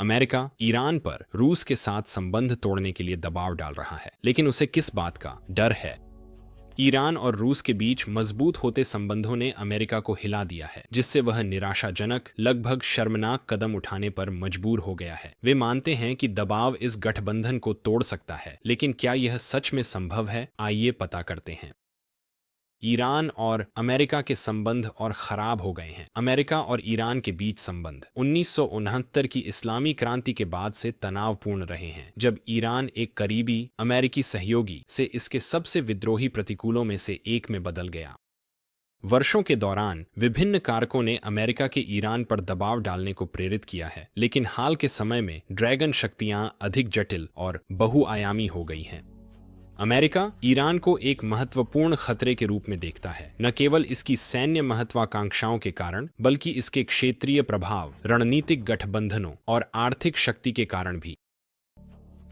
America Iran पर रूस के साथ संबंध तोड़ने के लिए दबाव डाल रहा है, लेकिन उसे किस बात का डर है? ईरान और रूस के बीच मजबूत होते संबंधों ने अमेरिका को हिला दिया है, जिससे वह निराशाजनक, लगभग शर्मनाक कदम उठाने पर मजबूर हो गया है। वे मानते हैं कि दबाव इस गठबंधन को तोड़ सकता है, लेकिन क्या यह सच में संभव है? आइए पता करते हैं। ईरान और अमेरिका के संबंध और खराब हो गए हैं। अमेरिका और ईरान के बीच संबंध 1969 की इस्लामी क्रांति के बाद से तनावपूर्ण रहे हैं, जब ईरान एक करीबी अमेरिकी सहयोगी से इसके सबसे विद्रोही प्रतिकूलों में से एक में बदल गया। वर्षों के दौरान विभिन्न कारकों ने अमेरिका के ईरान पर दबाव डालने को प्रेरित किया है, लेकिन हाल के समय में ड्रैगन शक्तियां अधिक जटिल और बहुआयामी हो गई हैं। अमेरिका ईरान को एक महत्वपूर्ण खतरे के रूप में देखता है, न केवल इसकी सैन्य महत्वाकांक्षाओं के कारण, बल्कि इसके क्षेत्रीय प्रभाव, रणनीतिक गठबंधनों और आर्थिक शक्ति के कारण भी।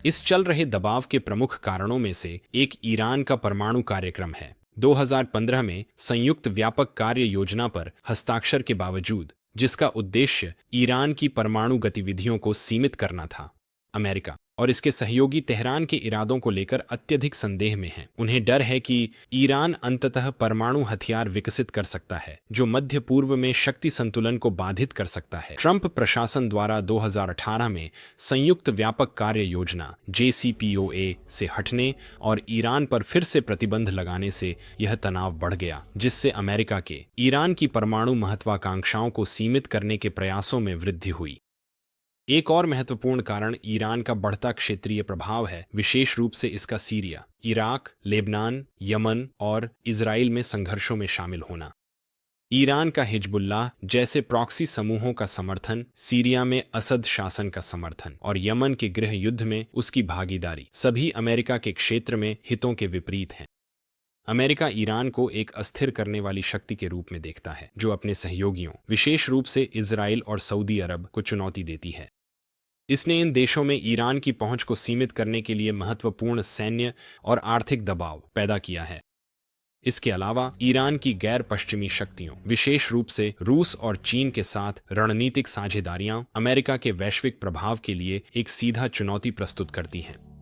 इस चल रहे दबाव के प्रमुख कारणों में से एक ईरान का परमाणु कार्यक्रम है। 2015 में संयुक्त व्यापक कार्य योजना पर हस्ताक्षर के बावजूद, जिसका उद्देश्य ईरान की परमाणु गतिविधियों को सीमित करना था, अमेरिका और इसके सहयोगी तेहरान के इरादों को लेकर अत्यधिक संदेह में हैं। उन्हें डर है कि ईरान अंततः परमाणु हथियार विकसित कर सकता है, जो मध्य पूर्व में शक्ति संतुलन को बाधित कर सकता है। ट्रंप प्रशासन द्वारा 2018 में संयुक्त व्यापक कार्य योजना JCPOA से हटने और ईरान पर फिर से प्रतिबंध लगाने से यह तनाव बढ़ गया, जिससे अमेरिका के ईरान की परमाणु महत्वाकांक्षाओं को सीमित करने के प्रयासों में वृद्धि हुई। एक और महत्वपूर्ण कारण ईरान का बढ़ता क्षेत्रीय प्रभाव है, विशेष रूप से इसका सीरिया, इराक, लेबनान, यमन और इजराइल में संघर्षों में शामिल होना। ईरान का हिजबुल्लाह जैसे प्रॉक्सी समूहों का समर्थन, सीरिया में असद शासन का समर्थन और यमन के गृह युद्ध में उसकी भागीदारी सभी अमेरिका के क्षेत्र में हितों के विपरीत हैं। अमेरिका ईरान को एक अस्थिर करने वाली शक्ति के रूप में देखता है, जो अपने सहयोगियों, विशेष रूप से इजराइल और सऊदी अरब को चुनौती देती है। इसने इन देशों में ईरान की पहुंच को सीमित करने के लिए महत्वपूर्ण सैन्य और आर्थिक दबाव पैदा किया है। इसके अलावा ईरान की गैर पश्चिमी शक्तियों, विशेष रूप से रूस और चीन के साथ रणनीतिक साझेदारियां अमेरिका के वैश्विक प्रभाव के लिए एक सीधा चुनौती प्रस्तुत करती हैं।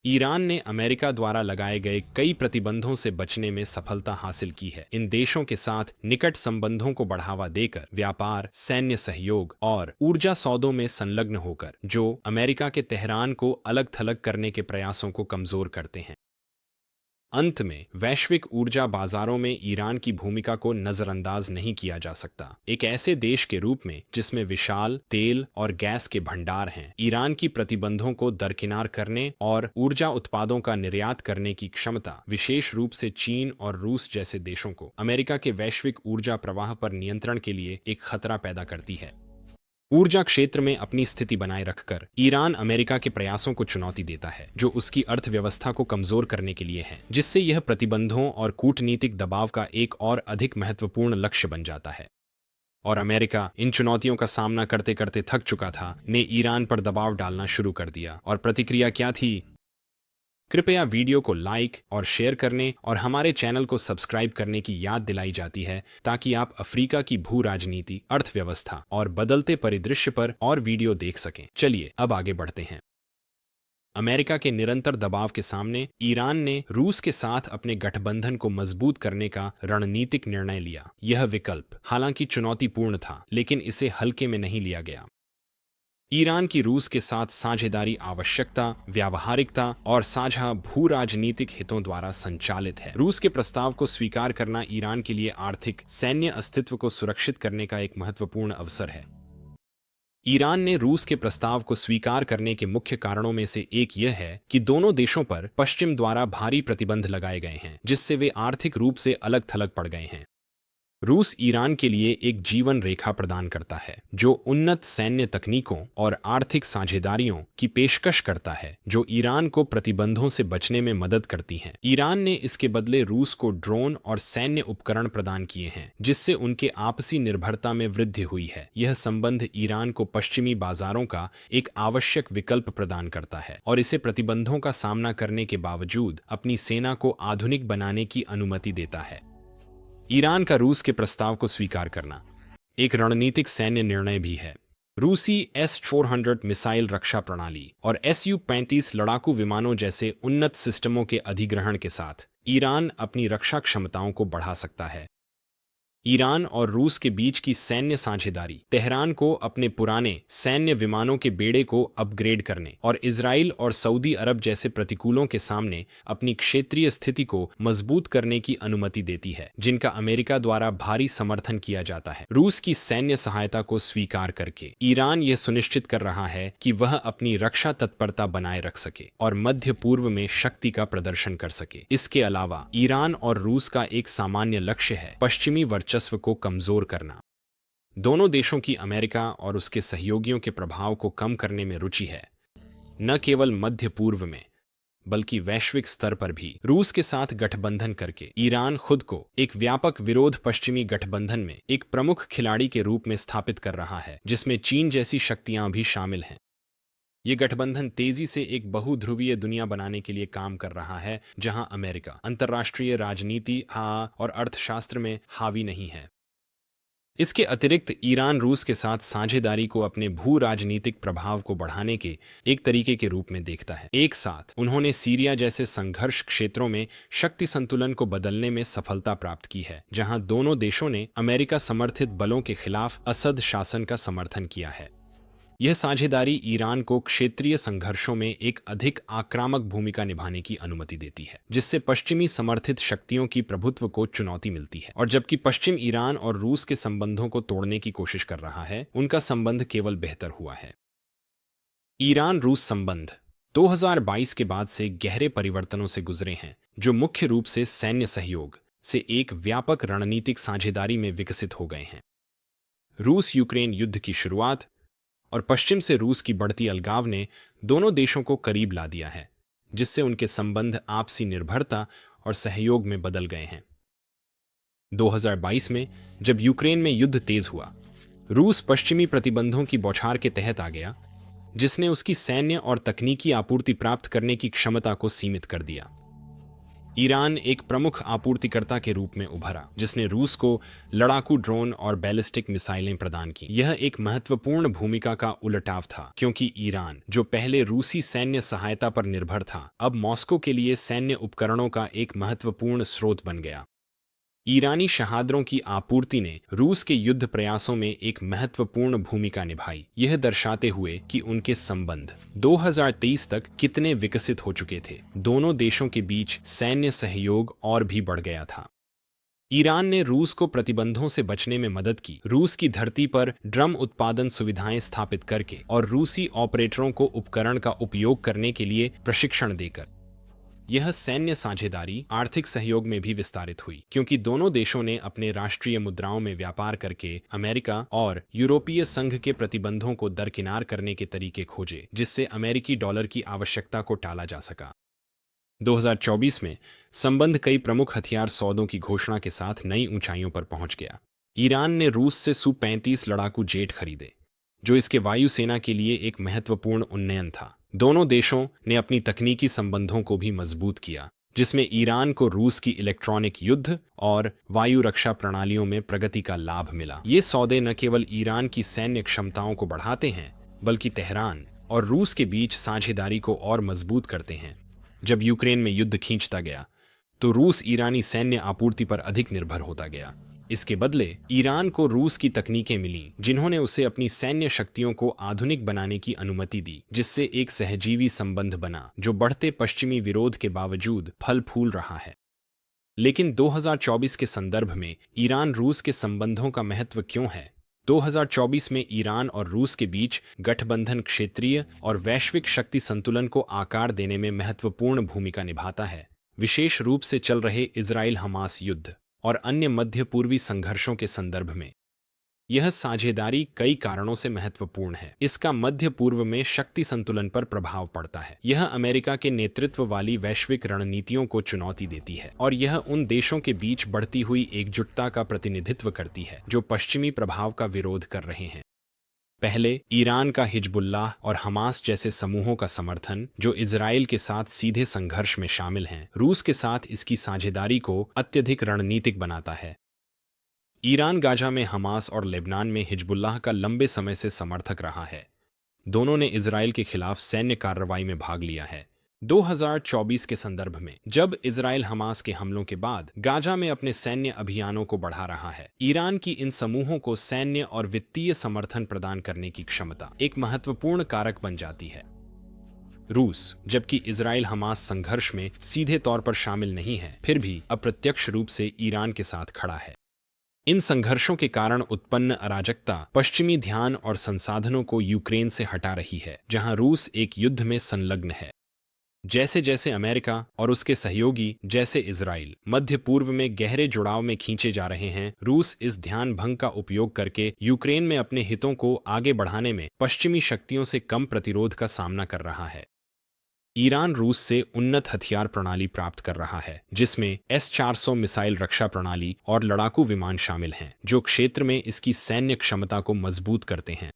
ईरान ने अमेरिका द्वारा लगाए गए कई प्रतिबंधों से बचने में सफलता हासिल की है। इन देशों के साथ निकट संबंधों को बढ़ावा देकर, व्यापार, सैन्य सहयोग और ऊर्जा सौदों में संलग्न होकर, जो अमेरिका के तेहरान को अलग थलग करने के प्रयासों को कमजोर करते हैं। अंत में, वैश्विक ऊर्जा बाजारों में ईरान की भूमिका को नजरअंदाज नहीं किया जा सकता। एक ऐसे देश के रूप में जिसमें विशाल तेल और गैस के भंडार हैं, ईरान की प्रतिबंधों को दरकिनार करने और ऊर्जा उत्पादों का निर्यात करने की क्षमता, विशेष रूप से चीन और रूस जैसे देशों को अमेरिका के वैश्विक ऊर्जा प्रवाह पर नियंत्रण के लिए एक खतरा पैदा करती है। ऊर्जा क्षेत्र में अपनी स्थिति बनाए रखकर ईरान अमेरिका के प्रयासों को चुनौती देता है, जो उसकी अर्थव्यवस्था को कमजोर करने के लिए है, जिससे यह प्रतिबंधों और कूटनीतिक दबाव का एक और अधिक महत्वपूर्ण लक्ष्य बन जाता है। और अमेरिका इन चुनौतियों का सामना करते करते थक चुका था, ने ईरान पर दबाव डालना शुरू कर दिया। और प्रतिक्रिया क्या थी? कृपया वीडियो को लाइक और शेयर करने और हमारे चैनल को सब्सक्राइब करने की याद दिलाई जाती है, ताकि आप अफ्रीका की भू राजनीति, अर्थव्यवस्था और बदलते परिदृश्य पर और वीडियो देख सकें। चलिए अब आगे बढ़ते हैं। अमेरिका के निरंतर दबाव के सामने ईरान ने रूस के साथ अपने गठबंधन को मजबूत करने का रणनीतिक निर्णय लिया। यह विकल्प हालांकि चुनौतीपूर्ण था, लेकिन इसे हल्के में नहीं लिया गया। ईरान की रूस के साथ साझेदारी आवश्यकता, व्यावहारिकता और साझा भू राजनीतिक हितों द्वारा संचालित है। रूस के प्रस्ताव को स्वीकार करना ईरान के लिए आर्थिक, सैन्य अस्तित्व को सुरक्षित करने का एक महत्वपूर्ण अवसर है। ईरान ने रूस के प्रस्ताव को स्वीकार करने के मुख्य कारणों में से एक यह है कि दोनों देशों पर पश्चिम द्वारा भारी प्रतिबंध लगाए गए हैं, जिससे वे आर्थिक रूप से अलग थलग पड़ गए हैं। रूस ईरान के लिए एक जीवन रेखा प्रदान करता है, जो उन्नत सैन्य तकनीकों और आर्थिक साझेदारियों की पेशकश करता है, जो ईरान को प्रतिबंधों से बचने में मदद करती हैं। ईरान ने इसके बदले रूस को ड्रोन और सैन्य उपकरण प्रदान किए हैं, जिससे उनके आपसी निर्भरता में वृद्धि हुई है। यह संबंध ईरान को पश्चिमी बाजारों का एक आवश्यक विकल्प प्रदान करता है और इसे प्रतिबंधों का सामना करने के बावजूद अपनी सेना को आधुनिक बनाने की अनुमति देता है। ईरान का रूस के प्रस्ताव को स्वीकार करना एक रणनीतिक सैन्य निर्णय भी है। रूसी S-400 मिसाइल रक्षा प्रणाली और Su-35 लड़ाकू विमानों जैसे उन्नत सिस्टमों के अधिग्रहण के साथ ईरान अपनी रक्षा क्षमताओं को बढ़ा सकता है। ईरान और रूस के बीच की सैन्य साझेदारी तेहरान को अपने पुराने सैन्य विमानों के बेड़े को अपग्रेड करने और इजराइल और सऊदी अरब जैसे प्रतिकूलों के सामने अपनी क्षेत्रीय स्थिति को मजबूत करने की अनुमति देती है, जिनका अमेरिका द्वारा भारी समर्थन किया जाता है। रूस की सैन्य सहायता को स्वीकार करके ईरान यह सुनिश्चित कर रहा है कि वह अपनी रक्षा तत्परता बनाए रख सके और मध्य पूर्व में शक्ति का प्रदर्शन कर सके। इसके अलावा ईरान और रूस का एक सामान्य लक्ष्य है पश्चिमी वर्चस्व को कमजोर करना। दोनों देशों की अमेरिका और उसके सहयोगियों के प्रभाव को कम करने में रुचि है, न केवल मध्य पूर्व में बल्कि वैश्विक स्तर पर भी। रूस के साथ गठबंधन करके ईरान खुद को एक व्यापक विरोध पश्चिमी गठबंधन में एक प्रमुख खिलाड़ी के रूप में स्थापित कर रहा है, जिसमें चीन जैसी शक्तियां भी शामिल हैं। ये गठबंधन तेजी से एक बहुध्रुवीय दुनिया बनाने के लिए काम कर रहा है, जहां अमेरिका अंतर्राष्ट्रीय राजनीति और अर्थशास्त्र में हावी नहीं है। इसके अतिरिक्त ईरान रूस के साथ साझेदारी को अपने भू राजनीतिक प्रभाव को बढ़ाने के एक तरीके के रूप में देखता है। एक साथ उन्होंने सीरिया जैसे संघर्ष क्षेत्रों में शक्ति संतुलन को बदलने में सफलता प्राप्त की है, जहां दोनों देशों ने अमेरिका समर्थित बलों के खिलाफ असद शासन का समर्थन किया है। यह साझेदारी ईरान को क्षेत्रीय संघर्षों में एक अधिक आक्रामक भूमिका निभाने की अनुमति देती है, जिससे पश्चिमी समर्थित शक्तियों की प्रभुत्व को चुनौती मिलती है। और जबकि पश्चिम ईरान और रूस के संबंधों को तोड़ने की कोशिश कर रहा है, उनका संबंध केवल बेहतर हुआ है। ईरान रूस संबंध 2022 के बाद से गहरे परिवर्तनों से गुजरे हैं, जो मुख्य रूप से सैन्य सहयोग से एक व्यापक रणनीतिक साझेदारी में विकसित हो गए हैं। रूस यूक्रेन युद्ध की शुरुआत और पश्चिम से रूस की बढ़ती अलगाव ने दोनों देशों को करीब ला दिया है, जिससे उनके संबंध आपसी निर्भरता और सहयोग में बदल गए हैं। 2022 में जब यूक्रेन में युद्ध तेज हुआ, रूस पश्चिमी प्रतिबंधों की बौछार के तहत आ गया, जिसने उसकी सैन्य और तकनीकी आपूर्ति प्राप्त करने की क्षमता को सीमित कर दिया। ईरान एक प्रमुख आपूर्तिकर्ता के रूप में उभरा, जिसने रूस को लड़ाकू ड्रोन और बैलिस्टिक मिसाइलें प्रदान की। यह एक महत्वपूर्ण भूमिका का उलटाव था, क्योंकि ईरान, जो पहले रूसी सैन्य सहायता पर निर्भर था, अब मॉस्को के लिए सैन्य उपकरणों का एक महत्वपूर्ण स्रोत बन गया। ईरानी शहादरों की आपूर्ति ने रूस के युद्ध प्रयासों में एक महत्वपूर्ण भूमिका निभाई, यह दर्शाते हुए कि उनके संबंध 2023 तक कितने विकसित हो चुके थे। दोनों देशों के बीच सैन्य सहयोग और भी बढ़ गया था। ईरान ने रूस को प्रतिबंधों से बचने में मदद की, रूस की धरती पर ड्रम उत्पादन सुविधाएं स्थापित करके और रूसी ऑपरेटरों को उपकरण का उपयोग करने के लिए प्रशिक्षण देकर। यह सैन्य साझेदारी आर्थिक सहयोग में भी विस्तारित हुई, क्योंकि दोनों देशों ने अपने राष्ट्रीय मुद्राओं में व्यापार करके अमेरिका और यूरोपीय संघ के प्रतिबंधों को दरकिनार करने के तरीके खोजे, जिससे अमेरिकी डॉलर की आवश्यकता को टाला जा सका। 2024 में संबंध कई प्रमुख हथियार सौदों की घोषणा के साथ नई ऊंचाइयों पर पहुंच गया। ईरान ने रूस से Su-35 लड़ाकू जेट खरीदे, जो इसके वायुसेना के लिए एक महत्वपूर्ण उन्नयन था। दोनों देशों ने अपनी तकनीकी संबंधों को भी मजबूत किया, जिसमें ईरान को रूस की इलेक्ट्रॉनिक युद्ध और वायु रक्षा प्रणालियों में प्रगति का लाभ मिला। ये सौदे न केवल ईरान की सैन्य क्षमताओं को बढ़ाते हैं, बल्कि तेहरान और रूस के बीच साझेदारी को और मजबूत करते हैं। जब यूक्रेन में युद्ध खींचता गया, तो रूस ईरानी सैन्य आपूर्ति पर अधिक निर्भर होता गया। इसके बदले ईरान को रूस की तकनीकें मिलीं, जिन्होंने उसे अपनी सैन्य शक्तियों को आधुनिक बनाने की अनुमति दी, जिससे एक सहजीवी संबंध बना, जो बढ़ते पश्चिमी विरोध के बावजूद फल फूल रहा है। लेकिन 2024 के संदर्भ में ईरान रूस के संबंधों का महत्व क्यों है? 2024 में ईरान और रूस के बीच गठबंधन क्षेत्रीय और वैश्विक शक्ति संतुलन को आकार देने में महत्वपूर्ण भूमिका निभाता है, विशेष रूप से चल रहे इजराइल हमास युद्ध और अन्य मध्य पूर्वी संघर्षों के संदर्भ में। यह साझेदारी कई कारणों से महत्वपूर्ण है। इसका मध्य पूर्व में शक्ति संतुलन पर प्रभाव पड़ता है। यह अमेरिका के नेतृत्व वाली वैश्विक रणनीतियों को चुनौती देती है, और यह उन देशों के बीच बढ़ती हुई एकजुटता का प्रतिनिधित्व करती है जो पश्चिमी प्रभाव का विरोध कर रहे हैं। पहले, ईरान का हिजबुल्लाह और हमास जैसे समूहों का समर्थन, जो इजराइल के साथ सीधे संघर्ष में शामिल हैं, रूस के साथ इसकी साझेदारी को अत्यधिक रणनीतिक बनाता है। ईरान गाजा में हमास और लेबनान में हिजबुल्लाह का लंबे समय से समर्थक रहा है। दोनों ने इजराइल के खिलाफ सैन्य कार्रवाई में भाग लिया है। 2024 के संदर्भ में, जब इजराइल हमास के हमलों के बाद गाजा में अपने सैन्य अभियानों को बढ़ा रहा है, ईरान की इन समूहों को सैन्य और वित्तीय समर्थन प्रदान करने की क्षमता एक महत्वपूर्ण कारक बन जाती है। रूस, जबकि इजराइल हमास संघर्ष में सीधे तौर पर शामिल नहीं है, फिर भी अप्रत्यक्ष रूप से ईरान के साथ खड़ा है। इन संघर्षों के कारण उत्पन्न अराजकता पश्चिमी ध्यान और संसाधनों को यूक्रेन से हटा रही है, जहां रूस एक युद्ध में संलग्न है। जैसे जैसे अमेरिका और उसके सहयोगी जैसे इजराइल मध्य पूर्व में गहरे जुड़ाव में खींचे जा रहे हैं, रूस इस ध्यान भंग का उपयोग करके यूक्रेन में अपने हितों को आगे बढ़ाने में पश्चिमी शक्तियों से कम प्रतिरोध का सामना कर रहा है। ईरान रूस से उन्नत हथियार प्रणाली प्राप्त कर रहा है, जिसमें S-400 मिसाइल रक्षा प्रणाली और लड़ाकू विमान शामिल हैं, जो क्षेत्र में इसकी सैन्य क्षमता को मजबूत करते हैं।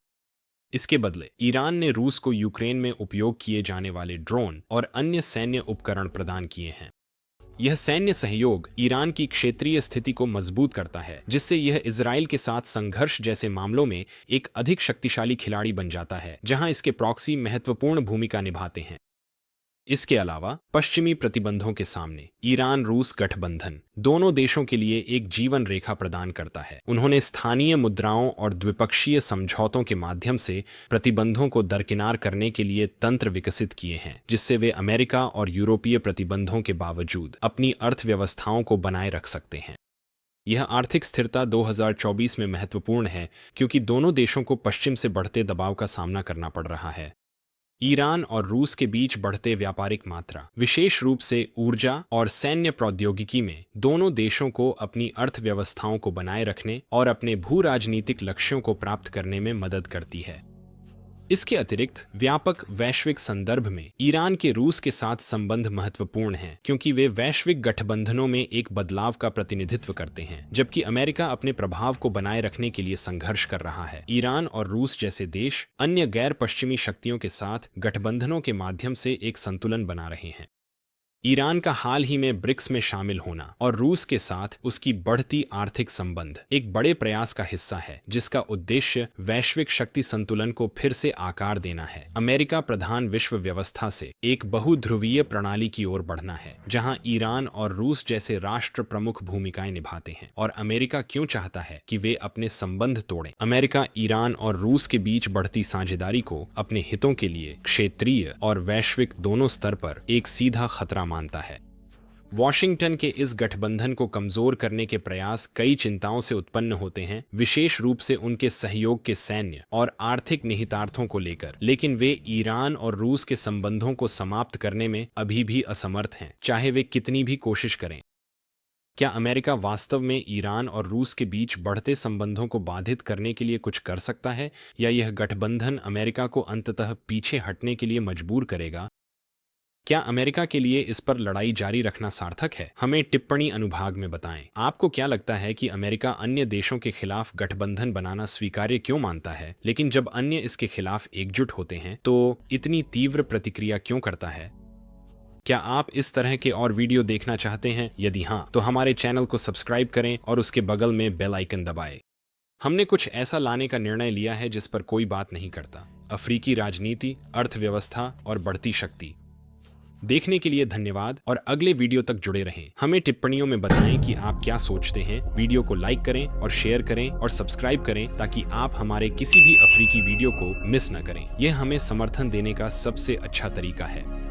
इसके बदले ईरान ने रूस को यूक्रेन में उपयोग किए जाने वाले ड्रोन और अन्य सैन्य उपकरण प्रदान किए हैं। यह सैन्य सहयोग ईरान की क्षेत्रीय स्थिति को मजबूत करता है, जिससे यह इजराइल के साथ संघर्ष जैसे मामलों में एक अधिक शक्तिशाली खिलाड़ी बन जाता है, जहां इसके प्रॉक्सी महत्वपूर्ण भूमिका निभाते हैं। इसके अलावा पश्चिमी प्रतिबंधों के सामने ईरान रूस गठबंधन दोनों देशों के लिए एक जीवन रेखा प्रदान करता है। उन्होंने स्थानीय मुद्राओं और द्विपक्षीय समझौतों के माध्यम से प्रतिबंधों को दरकिनार करने के लिए तंत्र विकसित किए हैं, जिससे वे अमेरिका और यूरोपीय प्रतिबंधों के बावजूद अपनी अर्थव्यवस्थाओं को बनाए रख सकते हैं। यह आर्थिक स्थिरता 2024 में महत्वपूर्ण है, क्योंकि दोनों देशों को पश्चिम से बढ़ते दबाव का सामना करना पड़ रहा है। ईरान और रूस के बीच बढ़ते व्यापारिक मात्रा, विशेष रूप से ऊर्जा और सैन्य प्रौद्योगिकी में, दोनों देशों को अपनी अर्थव्यवस्थाओं को बनाए रखने और अपने भू राजनीतिक लक्ष्यों को प्राप्त करने में मदद करती है। इसके अतिरिक्त व्यापक वैश्विक संदर्भ में ईरान के रूस के साथ संबंध महत्वपूर्ण हैं, क्योंकि वे वैश्विक गठबंधनों में एक बदलाव का प्रतिनिधित्व करते हैं। जबकि अमेरिका अपने प्रभाव को बनाए रखने के लिए संघर्ष कर रहा है, ईरान और रूस जैसे देश अन्य गैर पश्चिमी शक्तियों के साथ गठबंधनों के माध्यम से एक संतुलन बना रहे हैं। ईरान का हाल ही में ब्रिक्स में शामिल होना और रूस के साथ उसकी बढ़ती आर्थिक संबंध एक बड़े प्रयास का हिस्सा है, जिसका उद्देश्य वैश्विक शक्ति संतुलन को फिर से आकार देना है। अमेरिका प्रधान विश्व व्यवस्था से एक बहुध्रुवीय प्रणाली की ओर बढ़ना है, जहां ईरान और रूस जैसे राष्ट्र प्रमुख भूमिकाएं निभाते हैं। और अमेरिका क्यों चाहता है कि वे अपने संबंध तोड़ें? अमेरिका ईरान और रूस के बीच बढ़ती साझेदारी को अपने हितों के लिए क्षेत्रीय और वैश्विक दोनों स्तर पर एक सीधा खतरा मानता है। वॉशिंगटन के इस गठबंधन को कमजोर करने के प्रयास कई चिंताओं से उत्पन्न होते हैं, विशेष रूप से उनके सहयोग के सैन्य और आर्थिक निहितार्थों को लेकर, लेकिन वे ईरान और रूस के संबंधों को समाप्त करने में अभी भी असमर्थ हैं, चाहे वे कितनी भी कोशिश करें। क्या अमेरिका वास्तव में ईरान और रूस के बीच बढ़ते संबंधों को बाधित करने के लिए कुछ कर सकता है, या यह गठबंधन अमेरिका को अंततः पीछे हटने के लिए मजबूर करेगा? क्या अमेरिका के लिए इस पर लड़ाई जारी रखना सार्थक है? हमें टिप्पणी अनुभाग में बताएं। आपको क्या लगता है कि अमेरिका अन्य देशों के खिलाफ गठबंधन बनाना स्वीकार्य क्यों मानता है, लेकिन जब अन्य इसके खिलाफ एकजुट होते हैं तो इतनी तीव्र प्रतिक्रिया क्यों करता है? क्या आप इस तरह के और वीडियो देखना चाहते हैं? यदि हाँ, तो हमारे चैनल को सब्सक्राइब करें और उसके बगल में बेल आइकन दबाएं। हमने कुछ ऐसा लाने का निर्णय लिया है जिस पर कोई बात नहीं करता। अफ्रीकी राजनीति, अर्थव्यवस्था और बढ़ती शक्ति। देखने के लिए धन्यवाद और अगले वीडियो तक जुड़े रहें। हमें टिप्पणियों में बताएं कि आप क्या सोचते हैं। वीडियो को लाइक करें और शेयर करें और सब्सक्राइब करें, ताकि आप हमारे किसी भी अफ्रीकी वीडियो को मिस न करें। यह हमें समर्थन देने का सबसे अच्छा तरीका है।